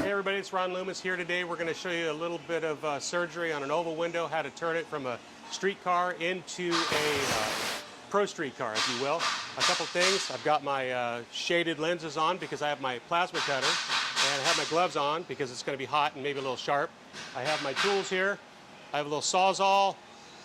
Hey everybody, it's Ron Loomis here today. We're going to show you a little bit of surgery on an oval window, how to turn it from a street car into a pro street car, if you will. A couple things. I've got my shaded lenses on because I have my plasma cutter, and I have my gloves on because it's going to be hot and maybe a little sharp. I have my tools here. I have a little Sawzall.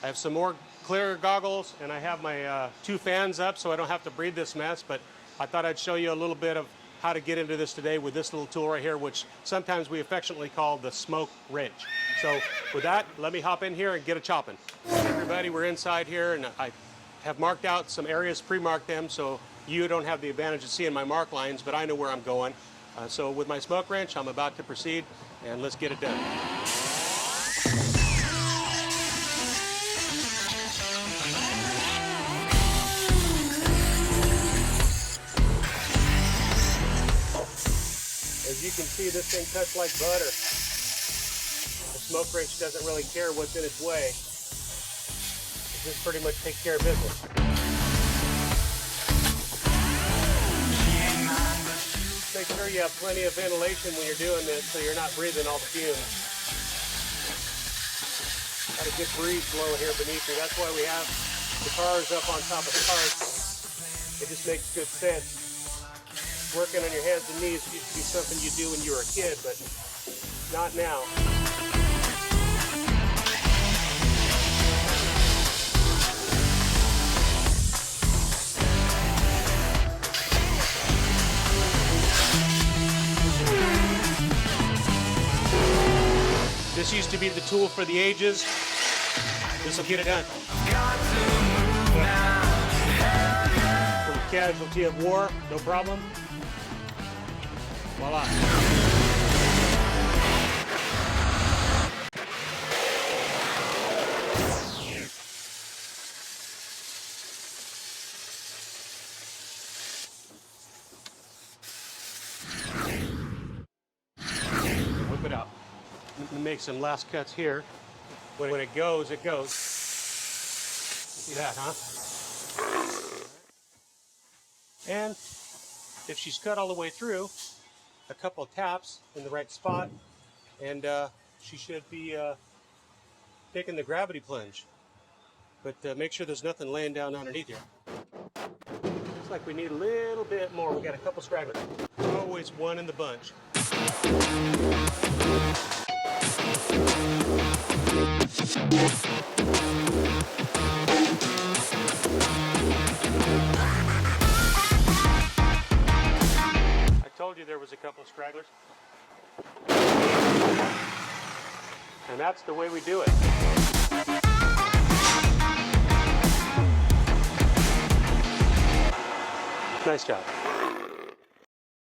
I have some more clear goggles, and I have my 2 fans up so I don't have to breathe this mess, but I thought I'd show you a little bit of how to get into this today with this little tool right here, which sometimes we affectionately call the smoke wrench. So with that, let me hop in here and get a chopping. Everybody, we're inside here, and I have marked out some areas, pre-marked them, so you don't have the advantage of seeing my mark lines, but I know where I'm going. So with my smoke wrench, I'm about to proceed, and let's get it done. As you can see, this thing cuts like butter. The smoke wrench doesn't really care what's in its way. It just pretty much takes care of business. Make sure you have plenty of ventilation when you're doing this so you're not breathing all the fumes. Got a good breeze blowing here beneath me. That's why we have the cars up on top of the carts. It just makes good sense. Working on your hands and knees used to be something you do when you were a kid, but not now. This used to be the tool for the ages. This will get it done. From casualty of war, no problem. Voila. Whip it out. Make some last cuts here. When it goes, it goes. See that, huh? And if she's cut all the way through, a couple of taps in the right spot, and she should be taking the gravity plunge. But make sure there's nothing laying down underneath here. Looks like we need a little bit more. We got a couple stragglers. Always one in the bunch. Told you there was a couple of stragglers. And that's the way we do it. Nice job.